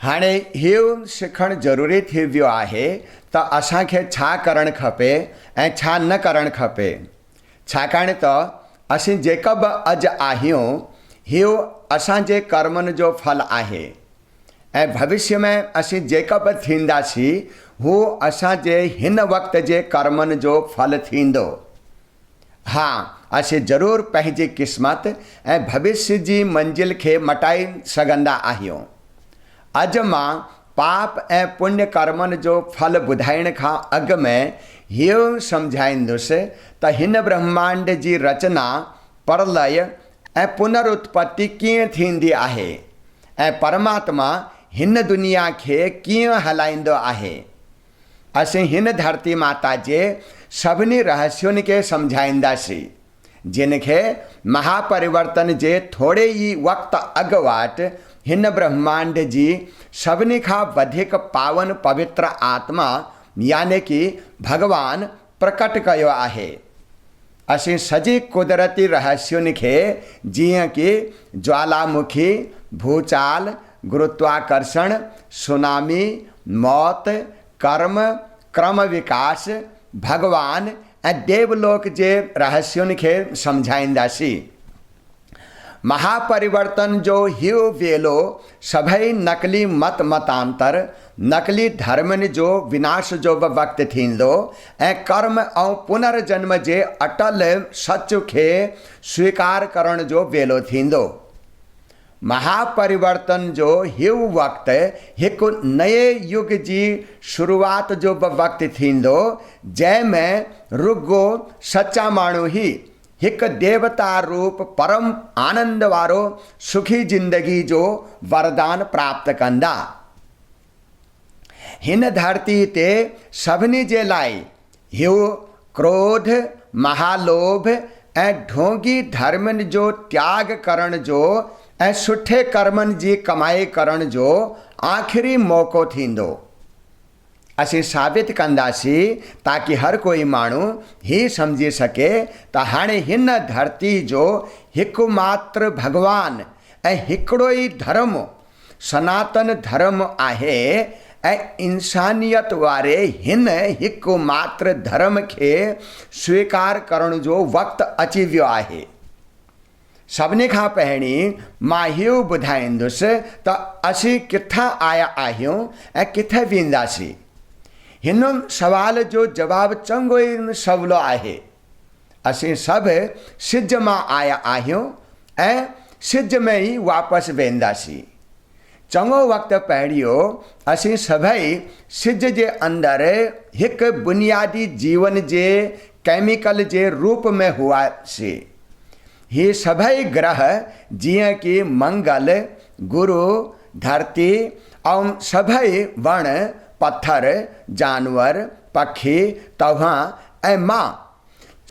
हाणे इहो सिखणु ज़रूरी थी वियो आहे त असांखे छा करणु खपे ऐं छा न करणु खपे। छाकाणि त असीं जेका बि अॼु आहियूं इहो असांजे कर्मनि जो फल आहे ऐं भविष्य में असीं जेका बि थींदासीं हू असांजे हिन वक़्त जे कर्मनि जो फल थींदो। हा, असीं ज़रूरु पंहिंजी क़िस्मत ऐं भविष्य जी मंज़िल खे मटाए सघंदा आहियूं। अॼु मां पाप ऐं पुण्य कर्मनि जो फल ॿुधाइण खां अॻु में इहो सम्झाईंदुसि त हिन ब्रह्मांड जी रचना, प्रलय ऐं पुनरुत्पत्ति कीअं थींदी आहे ऐं परमात्मा हिन दुनिया खे कीअं हलाईंदो आहे। असीं हिन धरती माता जे सभिनी रहस्युनि खे सम्झाईंदासीं जिन खे महापरिवर्तन जे थोरे ई वक़्तु अॻु वाटि हिन ब्रह्मांड जी सभिनी खां वधीक पावन पवित्र आत्मा यानी कि भगवान प्रकट कयो आहे। असीं सॼी कुदरती रहस्युनि खे जीअं कि ज्वालामुखी, भूचाल, गुरुत्वाकर्षण, सुनामी, मौत, कर्म, क्रम विकास, भगवान ऐं देवलोक जे रहस्युनि खे सम्झाईंदासीं। महापरिवर्तन जो इहो वेलो सभई नकली मतांतर, नकली धर्मनि जो विनाश जो बि वक़्तु थींदो ऐं कर्म ऐं पुनर्जन्म जे अटल सच खे स्वीकार करण जो वेलो थींदो। महापरिवर्तन जो इहो वक़्तु हिकु नए युग जी शुरूआत जो बि वक़्तु थींदो जंहिंमें रुगो सचा माण्हू ई हिकु देवता रूप परम आनंद वारो सुखी ज़िंदगी जो वरदान प्राप्त कंदा। हिन धरती ते सभिनी जे लाइ इहो क्रोध, महालोभ ऐं ढोंगी धर्मनि जो त्याग करण जो ऐं सुठे कर्मनि जी कमाई करण जो आख़िरी मौक़ो थींदो। असीं साबित कंदासीं ताकि हर कोई माण्हू ही सम्झी सके त हाणे हिन धरती जो हिकु मात्र भगवान ऐं हिकिड़ो ई धर्म सनातन धर्म आहे ऐं इंसानियत वारे हिन हिकु मात्र धर्म खे स्वीकार करण जो वक़्तु अची वियो आहे। सभिनी खां पहिरीं मां इहो ॿुधाईंदुसि त असीं किथां आया आहियूं ऐं किथे वेंदासीं। हिन सवाल जो जवाबु चङो ई सवलो आहे। असीं सभु सिज मां आया आहियूं ऐं सिज में ई वापसि वेंदासीं। चङो वक़्तु पहिरियों असीं सभई सिज जे अंदरि हिकु बुनियादी जीवन जे केमिकल जे रूप में हुआसीं। ही सभई ग्रह जीअं कि मंगल, गुरु, धरती ऐं सभई वण, पत्थर, जानवर, पखी, तव्हां ऐं मां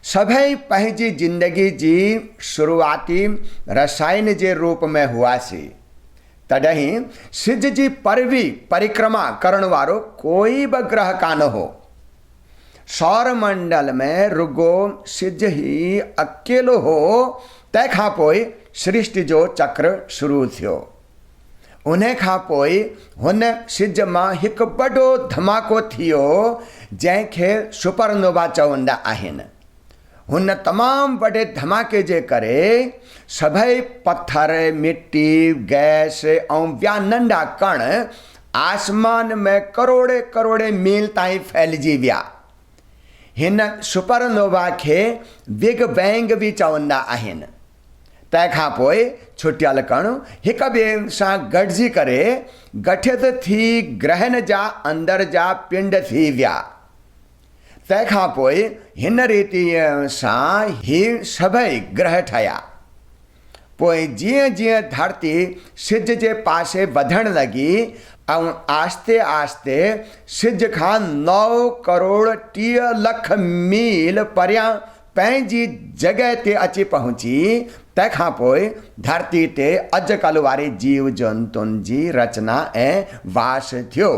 सभई पंहिंजी ज़िंदगी जी शुरूआती रसायन जे रूप में हुआसीं। तॾहिं सिज जी परिक्रमा करण वारो कोई बि ग्रह कान हो। सौरमंडल में रुगो सिज ई अकेलो हो। तंहिंखां पोइ सृष्टि जो चक्र शुरू थियो। उन खां पोइ हुन सिज मां हिकु वॾो धमाको थियो जंहिंखे सुपरनोवा चवंदा आहिनि। हुन तमामु वॾे धमाके जे करे सभई पत्थर, मिट्टी, गैस ऐं ॿिया नंढा कण आसमान में करोड़े करोड़े मील ताईं फैलिजी विया। हिन सुपरनोवा खे बिग बैंग बि चवंदा आहिनि। तंहिंखां पोइ छुटियल कण हिक ॿिए सां गॾिजी करे गठित थी ग्रहनि जा अंदर जा पिंड थी विया। तंहिंखां पोइ हिन रीतीअ सां ही सभई ग्रह ठहिया। पोइ जीअं जीअं धरती सिज जे पासे वधणु लॻी ऐं आस्ते आस्ते सिज खां 9 करोड़ 30 लख मील परियां पंहिंजी जॻह ते अची पहुची। तंहिंखां पोइ धरती ते अॼुकल्ह वारे जीव जंतुनि जी रचना ऐं वास थियो।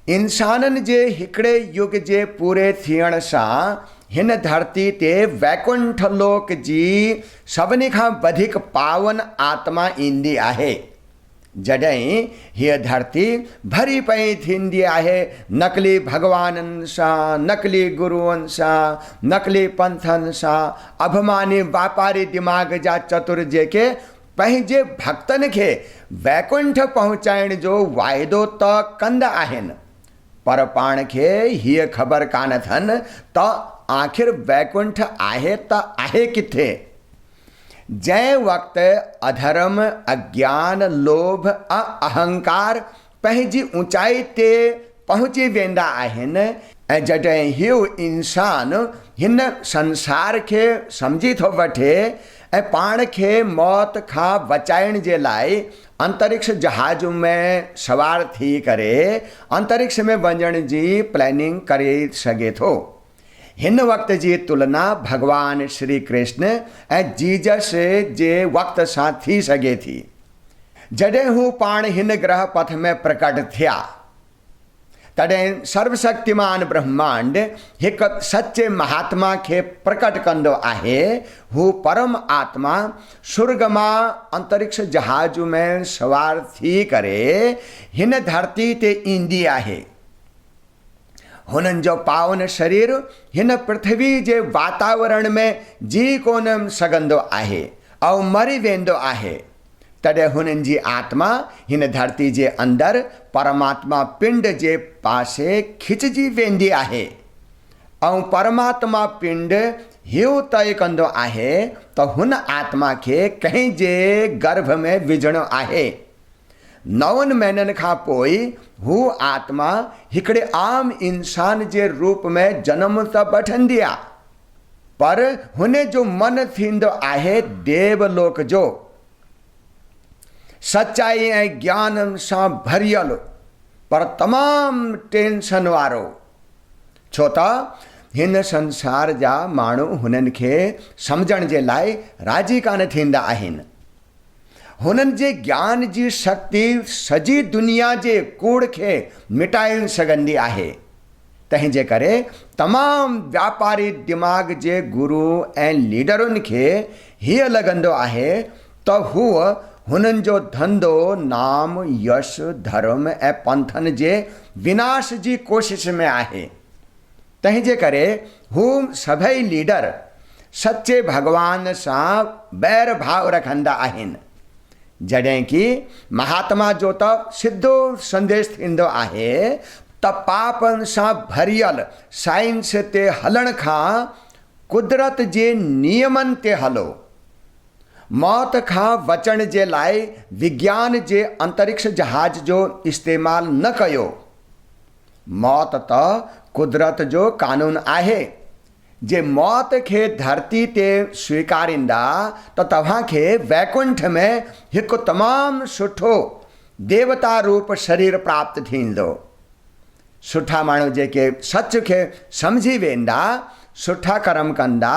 इंसाननि जे हिकिड़े युग जे पूरे थियण सां हिन धरती ते वैकुंठ लोक जी सभिनी खां वधीक पावन आत्मा ईंदी आहे जॾहिं हीअ धरती भरी पई थींदी आहे नकली भॻवाननि सां, नकली गुरूअनि सां, नकली पंथनि सां, अभिमानी वापारी दिमाग़ जा चतुर जेके पंहिंजे भक्तनि खे वैकुंठ पहुचाइण जो वाइदो त कंदा आहिनि, पर पाण खे हीअ ख़बर कान अथनि त आख़िर वैकुंठ आहे त आहे किथे। जंहिं वक़्तु अधर्म, अज्ञान, लोभ, अहंकार पंहिंजी ऊचाई ते पहुची वेंदा आहिनि ऐं जॾहिं हीउ इंसान हिन संसार खे सम्झी थो वठे ऐं पाण खे मौत खां बचाइण जे लाइ अंतरिक्ष जहाज में सवार थी करे अंतरिक्ष में वञण जी प्लैनिंग करे सघे थो। हिन वक़्त जी तुलना भगवान श्री कृष्ण ऐं जीजस जे वक़्त सां थी सघे थी, जॾहिं हू पाण हिन ग्रह पथ में प्रकट थिया। तॾहिं सर्वशक्तिमान ब्रह्मांड हिकु सचे महात्मा खे प्रकट कंदो आहे। हू परम आत्मा स्वर्ग मां अंतरिक्ष जहाज में सवार थी करे हिन धरती ते ईंदी आहे। हुननि जो पावन शरीर हिन पृथ्वी जे वातावरण में जी कोन सघंदो आहे ऐं मरी वेंदो आहे। तॾहिं हुननि जी आत्मा हिन धरती जे अंदरि परमात्मा पिंड जे पासे खिचजी वेंदी आहे ऐं परमात्मा पिंड हीउ तय कंदो आहे त हुन आत्मा खे कंहिं जे गर्भ में विझणो आहे। 9 महीननि खां पोइ हू आत्मा हिकिड़े आम इंसान जे रूप में जनम त वठंदी आहे, पर हुन जो मन थींदो आहे देवलोक जो, सच्चाई ऐं ज्ञान सां भरियल पर तमामु टेंशन वारो। छो त हिन संसार जा माण्हू हुननि खे सम्झण जे लाइ राज़ी कान थींदा आहिनि। हुननि जे ज्ञान जी शक्ति सॼी दुनिया जे कूड़ खे मिटाए सघंदी आहे। तंहिंजे करे तमामु व्यापारी दिमाग़ जे गुरू ऐं लीडरुनि खे हीअ लॻंदो आहे त हूअ हुननि जो धंधो नाम, यश, धर्म ऐं पंथनि जे विनाश जी कोशिश में आहे। तंहिंजे करे हू सभई लीडर सचे भॻवान सां बैर भाव रखंदा आहिनि, जॾहिं कि महात्मा जो त सिधो संदेश थींदो आहे त पापनि सां भरियल साइंस ते हलण खां कुदरत जे नियमनि ते हलो। मौत खां बचण जे लाइ विज्ञान जे अंतरिक्ष जहाज जो इस्तेमालु न कयो। मौत त कुदरत जो कानून आहे। जे मौत खे धरती ते स्वीकारींदा त तव्हांखे वैकुंठ में हिकु तमामु सुठो देवता रूप शरीर प्राप्त थींदो। सुठा माण्हू जेके सच खे सम्झी वेंदा, सुठा कर्म कंदा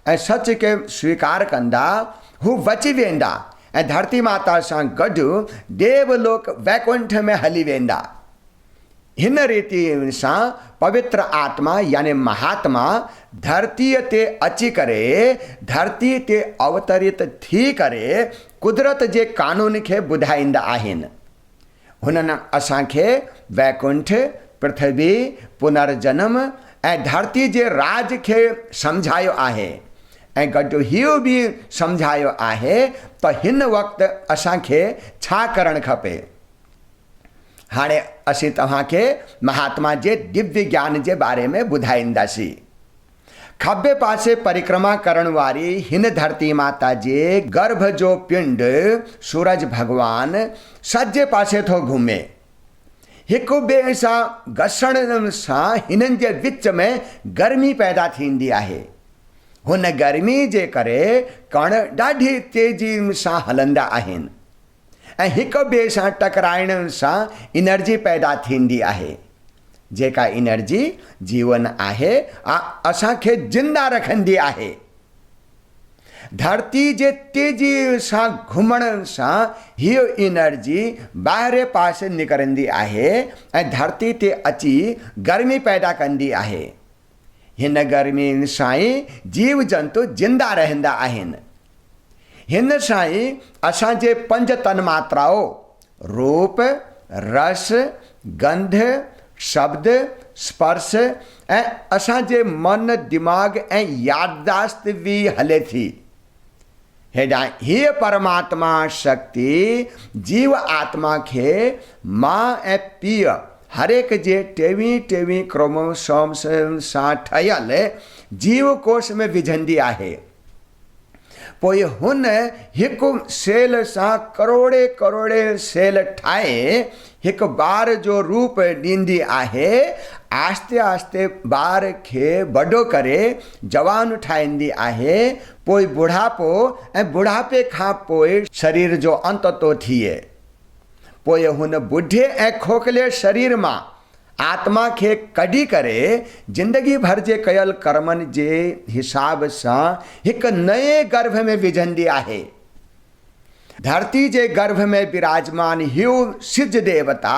ऐं सच के स्वीकार कंदा, हू बची वेंदा ऐं धरती माता सां गॾु देवलोक वैकुंठ में हली वेंदा। हिन रीति सां पवित्र आत्मा यानी महात्मा धरतीअ ते अची करे, धरती ते अवतरित थी करे कुदरत जे कानून खे ॿुधाईंदा आहिनि। हुननि असांखे वैकुंठ, पृथ्वी, पुनर्जन्म ऐं धरती जे राज खे सम्झायो आहे ऐं गॾु इहो बि सम्झायो आहे त हिन वक़्तु असांखे छा करणु खपे। हाणे असीं तव्हांखे महात्मा जे दिव्य ज्ञान जे बारे में ॿुधाईंदासीं। खब्बे पासे परिक्रमा करण वारी हिन धरती माता जे गर्भ जो पिंड सूरज भगवान सॼे पासे थो घुमे। हिकु ॿिए सां घसण सां हिननि जे विच में गर्मी पैदा थींदी आहे। हुन गर्मी जे करे कण ॾाढी तेज़ी सां हलंदा आहिनि ऐं हिक ॿिए सां टकराइण सां एनर्जी पैदा थींदी आहे। जेका एनर्जी जीवन आहे, असांखे जिंदा रखंदी आहे। धरती जे तेज़ी सां घुमण सां हीअ एनर्जी ॿाहिरे पासे निकिरंदी आहे ऐं धरती ते अची गर्मी पैदा कंदी आहे। हिन गर्मी सां ई जीव जंतु जिंदा रहंदा आहिनि। हिन सां ई असांजे 5 तन्मात्राओं रूप, रस, गंध, शब्द, स्पर्श ऐं असांजे मन दिमाग़ ऐं याददाश्त बि हले थी। हेॾां हीअ परमात्मा शक्ति जीव आत्मा खे मां ऐं पीउ हर एक जे टेवीह क्रोमोसोम सां ठहियल जीवकोश में विझंदी आहे। पोइ हुन हिकु सेल सां करोड़े करोड़े सेल ठाहे हिकु ॿार जो रूप ॾींदी आहे। आस्ते आस्ते ॿार खे वॾो करे जवान ठाहींदी आहे। पोइ बुढ़ापो ऐं बुढ़ापे खां पोइ शरीर जो अंत थो थिए। पोइ हुन बुढ़े ऐं खोखले शरीर मां आत्मा खे कढी करे जिंदगी भर जे कयल कर्मनि जे हिसाब सां हिकु नए गर्भ में विझंदी आहे। धरती जे गर्भ में विराजमान हियो सिज देवता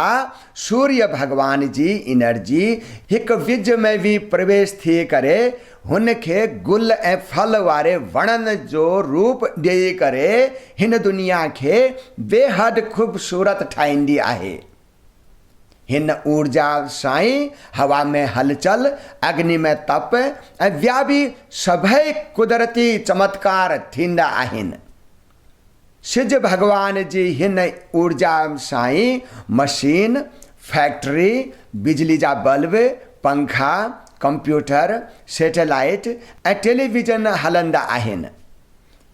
सूर्य भगवान जी एनर्जी हिकु विज में बि प्रवेश थी करे हुन खे गुल ऐं फल वारे वणनि जो रूप ॾेई करे हिन दुनिया खे बेहद ख़ूबसूरत ठाहींदी आहे। हिन ऊर्जा सां ई हवा में हलचल, अग्नि में तप ऐं ॿिया बि सभई कुदरती चमत्कार थींदा आहिनि। सिज भगवान जी हिन ऊर्जा सां ई मशीन, फैक्ट्री, बिजली जा बल्ब, पंखा, कंप्यूटर, सैटेलाइट ऐं टेलीविज़न हलंदा आहिनि।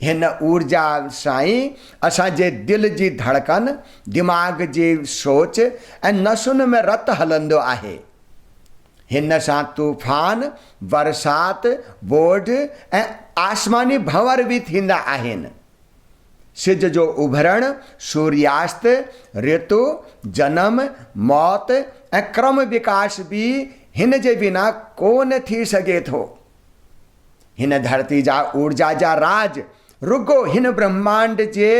हिन ऊर्जा सां ई असांजे दिलि जी धड़कन, दिमाग़ जी सोच ऐं नसुनि में रत हलंदो आहे। हिन सां तूफ़ान, बरसात, बोढ़ ऐं आसमानी भंवर बि थींदा आहिनि। सिज जो उभरण, सूर्यास्त, ऋतु, जनम, मौत ऐं क्रम विकास बि हिन जे बिना कोन थी सघे थो। हिन धरती जा ऊर्जा जा राज रुगो हिन ब्रह्मांड जे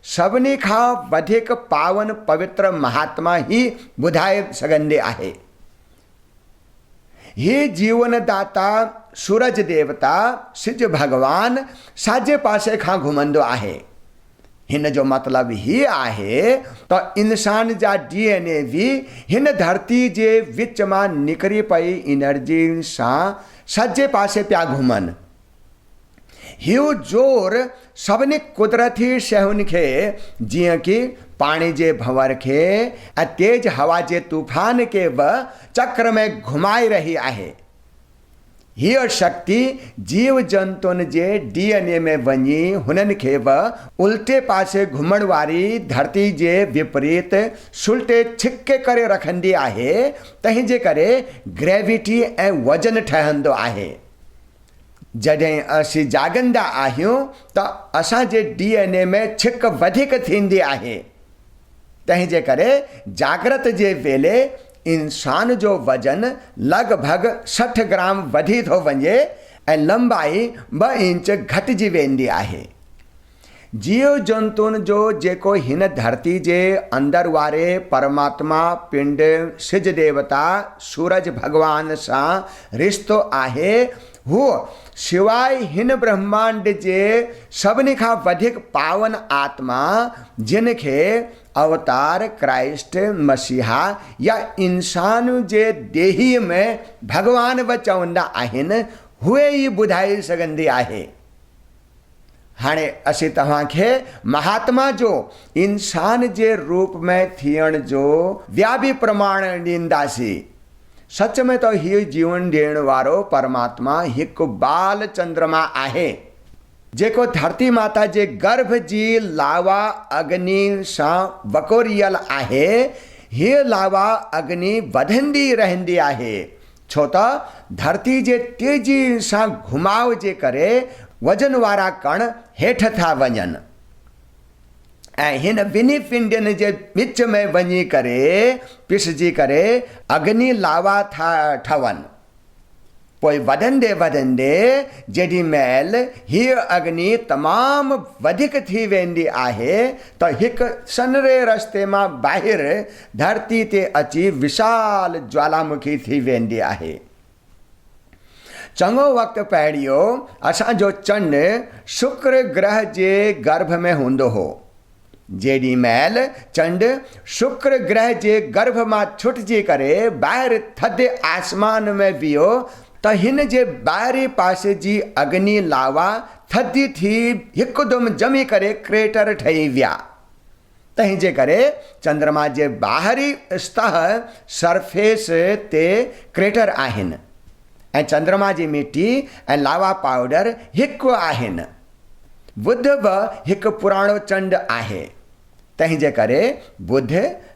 सभिनी खां वधीक पावन पवित्र महात्मा ही ॿुधाए सघंदे आहे। हे जीवनदाता सूरज देवता सिज भगवान साॼे पासे खां घुमंदो आहे। हिन जो मतिलबु हीअ आहे त इंसान जा DNA बि हिन धरती जे विच मां निकिरी पई एनर्जी सां सॼे पासे पिया घुमनि। हियो ज़ोर सभिनी कुदरती शयुनि खे जीअं की पाणी जे भंवर खे ऐं तेज हवा जे तूफ़ान खे बि चक्र में घुमाए रही आहे। हीअ शक्ति जीव जंतुनि जे DNA में वञी हुननि खे बि उल्टे पासे घुमण वारी धरती जे विपरीत सुल्टे छिके करे रखंदी आहे। तंहिंजे करे ग्रेविटी ऐं वज़न ठहंदो आहे। जॾहिं असीं जाॻंदा आहियूं त असांजे DNA में छिक वधीक थींदी आहे। तंहिंजे करे जागृत जे वेले इंसान जो वज़न लॻभॻि 60 ग्राम वधी थो वञे ऐं लंबाई 2 इंच घटिजी वेंदी आहे। जीव जंतुनि जो जेको हिन धरती जे अंदर वारे परमात्मा पिंड सिज देवता सूरज भगवान सां रिश्तो आहे, हू सिवाय हिन ब्रह्मांड जे सभिनी खां वधीक पावन आत्मा जिन खे अवतार क्राइस्ट मसीहा या इंसान जे देही में भगवान बि चवंदा आहिनि, उहे ई ॿुधाए सघंदी आहे। हाणे असीं तव्हांखे महात्मा जो इंसान जे रूप में थियण जो ॿिया बि प्रमाण ॾींदासीं। सच में तो हीउ जीवन ॾियण वारो परमात्मा हिकु बाल चंद्रमा आहे जेको धरती माता जे गर्भ जी लावा अग्नि सां वकोरियल आहे। हीअ लावा अग्नि वधंदी रहंदी आहे छो त धरती जे तेजी सां घुमाव जे करे वजन वारा कण हेठि था वञनि ऐं हिन ॿिन्ही पिंडनि जे विच में वञी करे पिसजी करे अग्नि लावा था ठहनि। पोइ वधंदे वधंदे जेॾी महिल हीअ अग्नि तमामु वधीक थी वेंदी आहे त हिकु सनरे रस्ते मां ॿाहिरि धरती ते अची विशाल ज्वालामुखी थी वेंदी आहे। चङो वक़्तु पहिरियों असांजो चंड शुक्र ग्रह जे गर्भ में हूंदो हो। जेडी महिल चंड शुक्र ग्रह जे गर्भ मां छुटजी करे ॿाहिरि थधे आसमान में वियो त हिन जे ॿाहिरि पासे जी अग्नि लावा थधी थी हिकदमि जमी करे क्रेटर ठही विया। तंहिं जे करे चंद्रमा जे ॿाहिरी सतह सरफेस ते क्रेटर आहिनि ऐं चंद्रमा जी मिटी ऐं लावा पाउडर हिकु आहिनि। बुध बि हिकु पुराणो चंड आहे। तंहिं जे करे बुध,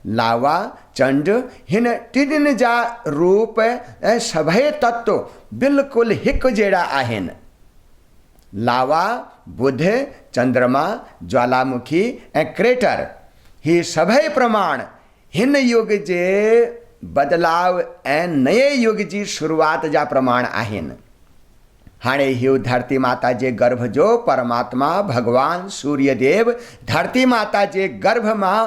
लावा, चंड हिन टिनिनि जा रूप ऐं सभई तत्व बिल्कुलु हिकु जहिड़ा आहिनि। लावा, बुध, चंद्रमा, ज्वालामुखी ऐं क्रेटर ही सभई प्रमाण हिन युग जे बदलाव ऐं नए युग जी शुरूआत जा प्रमाण आहिनि। हाणे हीउ धरती माता जे गर्भ जो परमात्मा भगवान सूर्यदेव धरती माता जे गर्भ मां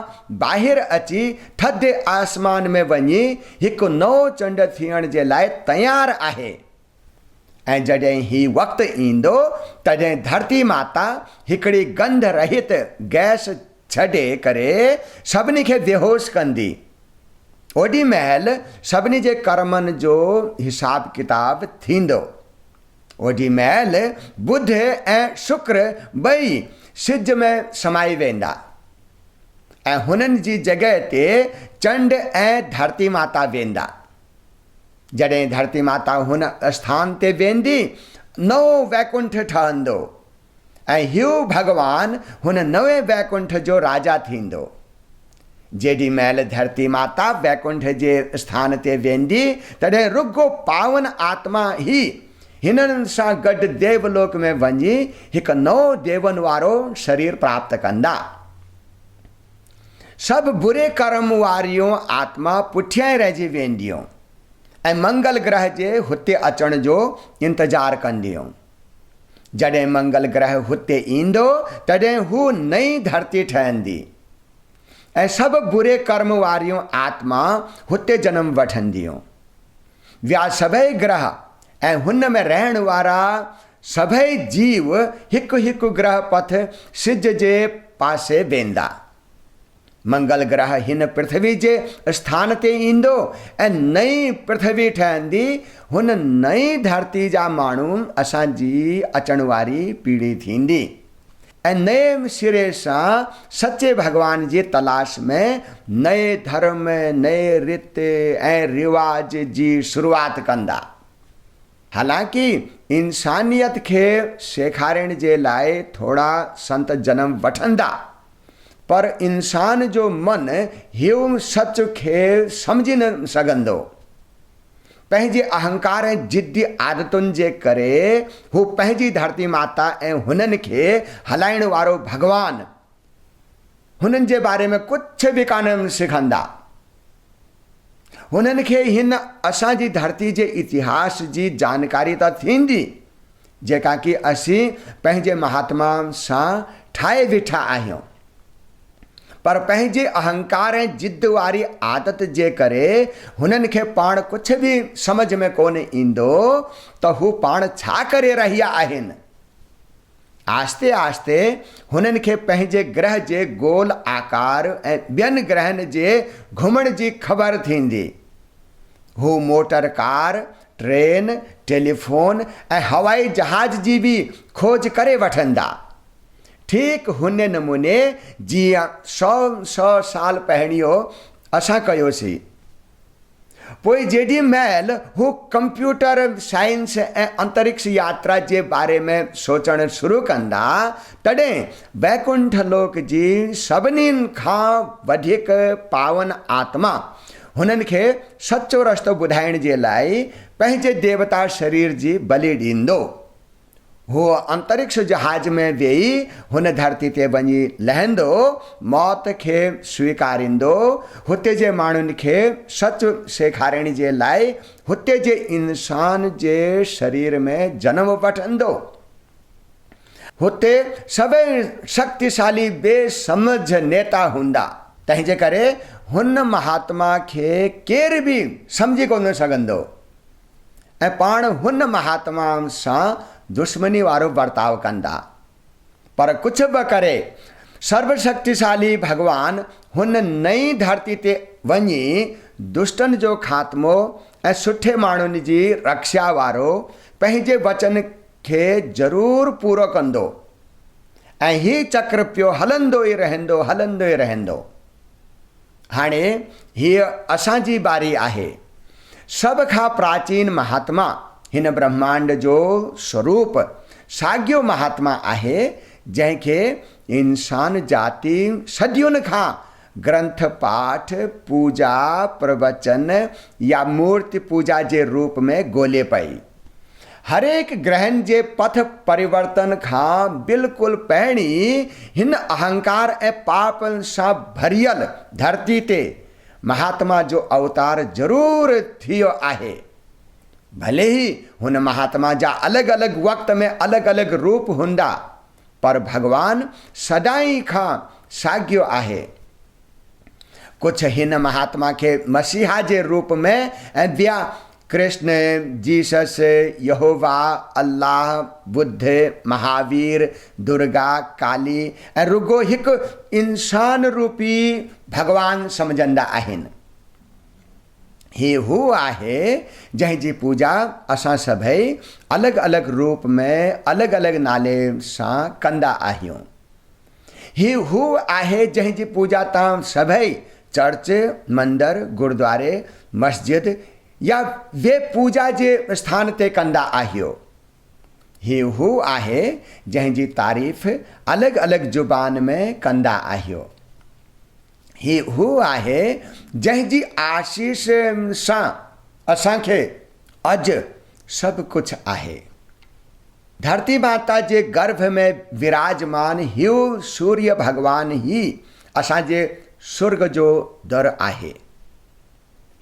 ॿाहिरि अची थधे आसमान में वञी हिकु नओं चंड थियण जे लाइ तयारु आहे। ऐं जॾहिं ही वक़्तु ईंदो तॾहिं धरती माता हिकिड़ी गंध रहित गैस छॾे करे सभिनी खे बेहोश कंदी। ओॾी महिल सभिनी जे कर्मनि जो हिसाब किताब थींदो। ओॾी महिल बुध ऐं शुक्र ॿई सिज में समाई वेंदा ऐं हुननि जी जॻह ते चंड ऐं धरती माता वेंदा। जॾहिं धरती माता हुन स्थान ते वेंदी नओं वैकुंठ ठहंदो ऐं हीउ भगवान हुन नवे वैकुंठ जो राजा थींदो। जेॾी महिल धरती माता वैकुंठ जे स्थान ते वेंदी तॾहिं रुगो पावन आत्मा ई हिननि सां गॾु देवलोक में वञी हिकु नओं देवनि वारो शरीर प्राप्त कंदा। सभु बुरे कर्म वारियूं आत्मा पुठियां ई रहिजी वेंदियूं ऐं मंगल ग्रह जे हुते अचण जो इंतज़ारु कंदियूं। जॾहिं मंगल ग्रह हुते ईंदो तॾहिं हू नई धरती ठहंदी ऐं सभु बुरे कर्म वारियूं आत्मा हुते जनम वठंदियूं। विया सभई ग्रह ऐं हुन में रहण वारा सभई जीव हिकु हिकु ग्रह पथ सिज जे पासे वेंदा। मंगल ग्रह हिन पृथ्वी जे स्थान ते ईंदो ऐं नई पृथ्वी ठहंदी। हुन नई धरती जा माण्हू असांजी अचण वारी पीढ़ी थींदी ऐं नए सिरे सां सचे भगवान जी तलाश में नए धर्म, नए रीति ऐं रिवाज जी शुरूआत कंदा। हालांकि इंसानियत खे सेखारण जे लाइ थोरा संत जनम वठंदा पर इंसान जो मन हिउ सच खे सम्झी न सघंदो। पंहिंजे अहंकार ऐं जिद्दी आदतुनि जे करे हू पंहिंजी धरती माता ऐं हुननि खे हलाइण वारो भगवान हुननि जे बारे में कुझु बि कान सिखंदा। हुननि खे हिन असांजी धरती जे इतिहास जी जानकारी त थींदी जेका कि असीं पंहिंजे महात्माउनि सां ठाहे बीठा आहियूं पर पंहिंजे अहंकार ऐं जिद वारी आदत जे करे हुननि खे पाण कुझु बि सम्झ में कोन ईंदो त हू पाण छा करे रहिया आहिनि। आस्ते आस्ते हुननि खे पंहिंजे ग्रह जे गोल आकार ऐं ॿियनि ग्रहनि जे घुमण जी ख़बर थींदी। हू मोटर कार, ट्रेन, टेलीफोन ऐं हवाई जहाज जी बि खोज करे वठंदा। ठीक हुन नमूने जीअं 100 साल पहिरियों असां कयोसीं। पोइ जेॾी महिल हू कंप्यूटर साइंस ऐं अंतरिक्ष यात्रा जे बारे में सोचणु शुरू कंदा तॾहिं वैकुंठ लोक जी सभिनी खां वधीक पावन आत्मा हुननि खे सचो रस्तो ॿुधाइण जे लाइ पंहिंजे देवता शरीर जी बलि ॾींदो। हू अंतरिक्ष जहाज में वेही हुन धरती ते वञी लहंदो, मौत खे स्वीकारींदो, हुते जे माण्हुनि खे सच सेखारण जे लाइ हुते जे इंसान जे शरीर में जनम वठंदो। हुते सभई शक्तिशाली बेसमझ नेता हूंदा। तंहिंजे करे हुन महात्मा खे केर बि सम्झी कोन सघंदो ऐं पाण हुन महात्माउनि सां दुश्मनी वारो बर्ताव कंदा। पर कुझु बि करे सर्वशक्तिशाली भगवान हुन नई धरती ते वञी दुष्टन जो ख़ात्मो ऐं सुठे माण्हुनि जी रक्षा वारो पंहिंजे वचन खे ज़रूरु पूरो कंदो ऐं ही चक्र पियो हलंदो ई रहंदो। हाणे हीअ असांजी बारी आहे। सभ खां प्राचीन महात्मा हिन ब्रह्मांड जो स्वरूप साॻियो महात्मा आहे जंहिंखे इंसान जाति सदियुनि खां ग्रंथ पाठ पूजा प्रवचन या मूर्ति पूजा जे रूप में ॻोल्हे पई। हरेक ग्रहण जे पथ परिवर्तन खां बिल्कुलु पहिरीं हिन अहंकार ऐं पापनि सां भरियल धरती ते महात्मा जो अवतार ज़रूरु थियो आहे। भले ही हुन महात्मा जा अलॻि अलॻि वक़्त में अलॻि अलॻि रूप हूंदा, पर भगवान सदाई खां साॻियो आहे। कुझु हिन महात्मा खे मसीहा जे रूप में ऐं ॿिया कृष्ण, जीसस, यहोवा, अल्लाह, बुद्ध, महावीर, दुर्गा, काली ऐं रुगो हिकु इंसान रूपी भगवान सम्झंदा आहिनि। ही हू आहे जंहिंजी पूजा असां सभई अलॻि अलॻि रूप में अलॻि अलॻि नाले सां कंदा आहियूं। ही हू आहे जंहिंजी पूजा तव्हां सभई चर्च, मंदर, गुरुद्वारे, मस्जिद या वे पूजा जे स्थान ते कंदा आहियो। ही हू आहे जंहिंजी तारीफ़ अलॻि अलॻि ज़ुबान में कंदा आहियो। ही हू आहे जंहिंजी आशीष सां असांखे अॼु सभु कुझु आहे। धरती माता जे गर्भ में विराजमान हियो सूर्य भगवान ही असांजे स्वर्ग जो दर आहे।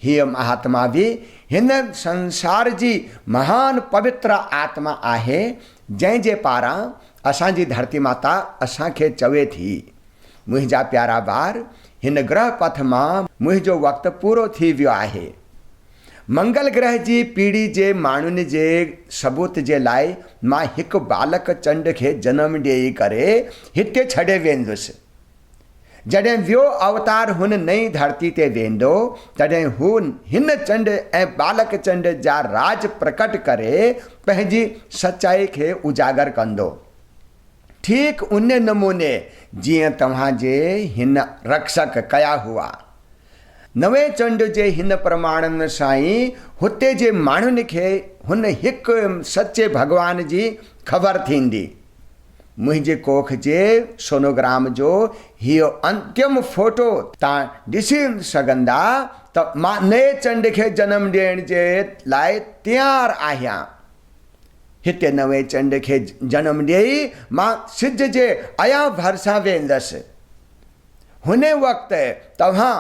हीअ महात्मा बि हिन संसार जी महान पवित्र आत्मा आहे जंहिंजे पारां असांजी धरती माता असांखे चवे थी, मुंहिंजा प्यारा ॿार, हिन ग्रह पथ मां मुंहिंजो वक़्तु पूरो थी वियो आहे। मंगल ग्रह जी पीढ़ी जे माण्हुनि जे सबूत जे लाइ मां हिकु बालक चंड खे जनमु ॾेई करे हिते छॾे वेंदुसि। जॾहिं वियो अवतार हुन नई धरती ते वेंदो तॾहिं हू हिन चंड ऐं बालक चंड जा राज प्रकट करे पंहिंजी सचाई खे उजागर कंदो। ठीक उन नमूने जीअं तव्हांजे हिन रक्षक कया हुआ। नवे चंड जे हिन प्रमाणनि सां ई हुते जे माण्हुनि खे हुन हिकु सचे भगवान जी ख़बर थींदी। मुंहिंजे कोख जे सोनोग्राम जो हीअ अंतिम फोटो तव्हां ॾिसी सघंदा त मां नए चंड खे जनमु ॾियण जे लाइ तयारु आहियां। हिते नवे चंड खे जनमु ॾेई मां सिज जे अया भरिसां वेंदसि। हुन वक़्तु तव्हां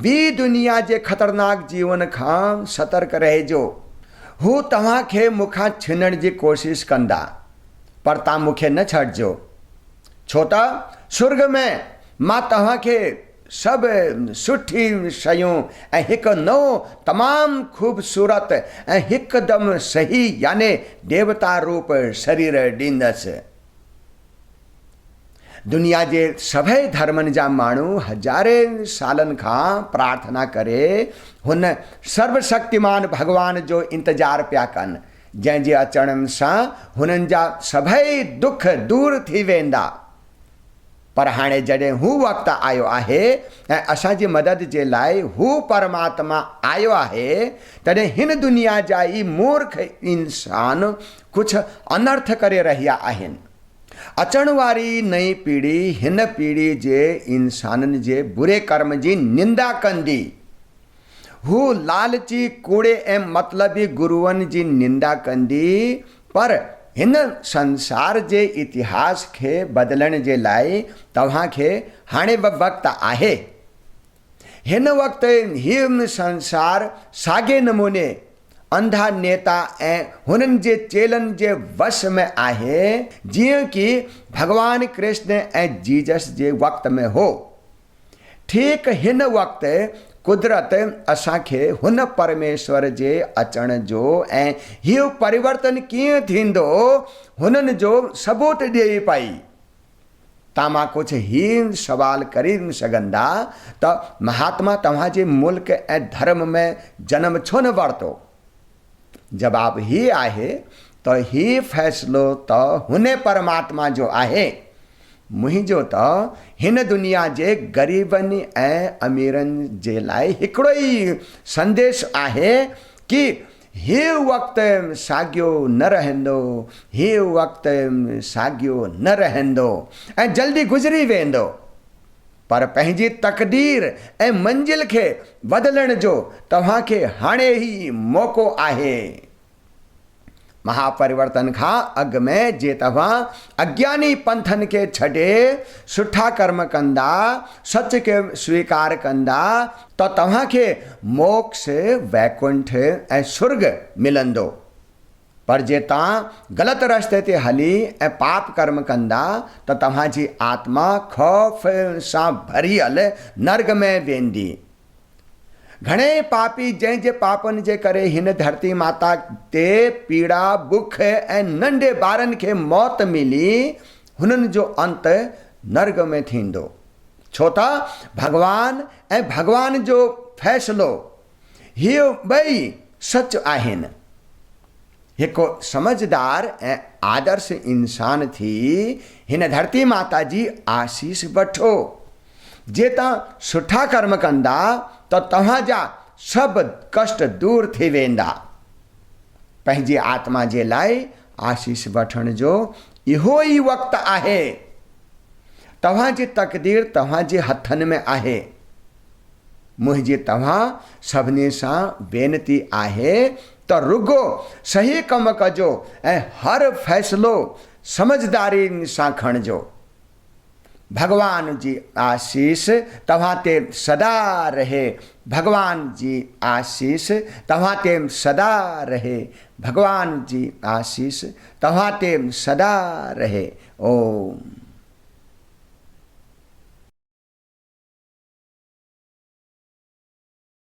ॿी दुनिया जे ख़तरनाक जीवन खां सतर्क रहिजो। हू तव्हांखे मूंखां छीनण जी कोशिशि कंदा, पर तव्हां मूंखे न छॾिजो, छो त स्वर्ग में मां तव्हांखे सभु सुठी शयूं ऐं हिकु नओं तमामु ख़ूबसूरत ऐं हिकदमि सही याने देवता रूप शरीर ॾींदसि। दुनिया जे सभई धर्मनि जा माण्हू हज़ारे सालनि खां प्रार्थना करे हुन सर्वशक्तिमान भगवान जो इंतज़ारु पिया कनि, जंहिंजे अचण सां हुननि जा सभई दुख दूर थी वेंदा। पर हाणे जॾहिं हू वक़्तु आयो आहे ऐं असांजी मदद जे लाइ हू परमात्मा आयो आहे, तॾहिं हिन दुनिया जा ई मूर्ख इंसान कुझु अनर्थ करे रहिया आहिनि। अचण वारी नई पीढ़ी हिन पीढ़ी जे इंसाननि जे बुरे कर्म जी निंदा कंदी। हू लालची कूड़े ऐं मतलबी गुरुअनि जी निंदा कंदी, पर हिन संसार जे इतिहास खे बदिलण जे लाइ तव्हांखे हाणे बि वक़्तु आहे। हिन वक़्तु हीउ संसार साॻे नमूने अंधा नेता ऐं हुननि जे चेलनि जे वश में आहे जीअं कि भगवान कृष्ण ऐं जीसस जे वक़्त में हो। ठीक हिन वक़्तु कुदरत असांखे हुन परमेश्वर जे अचण जो ऐं हीउ परिवर्तन कीअं थींदो हुननि जो सबूत ॾेई पई। तामा कुछ हीन सवाल करी न सघंदा त महात्मा तव्हांजे मुल्क ऐं धर्म में जन्म छो न वरितो? जवाब ही आहे त ही फ़ैसिलो त हुन परमात्मा जो आहे। मुंहिंजो त हिन दुनिया जे ग़रीबनि ऐं अमीरनि जे लाइ हिकिड़ो ई संदेश आहे कि हे वक़्तु साॻियो न रहंदो, हे वक़्तु साॻियो न रहंदो ऐं जल्दी गुज़री वेंदो। पर पंहिंजी तक़दीर ऐं मंज़िल खे बदिलण जो तव्हांखे हाणे ई मौक़ो आहे। महापरिवर्तन खां अॻु में जे तव्हां अज्ञानी पंथनि खे छॾे सुठा कर्म कंदा, सच खे स्वीकार कंदा त तव्हांखे मोक्ष, वैकुंठ ऐं सुर्ग मिलंदो। पर जे तव्हां ग़लति रस्ते ते हली ऐं पाप कर्म कंदा त तव्हांजी आत्मा ख़ौफ़ सां भरियल नर्क में वेंदी। घणे पापी जंहिंजे पापनि जे करे हिन धरती माता ते पीड़ा, बुख ऐं नंढे ॿारनि खे मौत मिली, हुननि जो अंत नर्क में थींदो। छो त भगवान ऐं भगवान जो फ़ैसिलो इहे ॿई सच आहिनि। हिकु समझदार ऐं आदर्श इंसान थी हिन धरती माता जी आशीष वठो। जे तव्हां सुठा कर्म कंदा त तव्हांजा सभु कष्ट दूर थी वेंदा। पंहिंजी आत्मा जे लाइ आशीष वठण जो इहो ई वक़्तु आहे। तव्हांजी तक़दीर तव्हांजे हथनि में आहे। मुंहिंजी तव्हां सभिनी सां वेनती आहे त रुगो सही कम कजो ऐं हर फ़ैसिलो समझदारी सां खणिजो। भगवान जी आशीष तव्हां ते सदा रहे। भगवान जी आशीष तव्हां ते सदा रहे। भगवान जी आशीष तव्हां ते सदा रहे। ओम।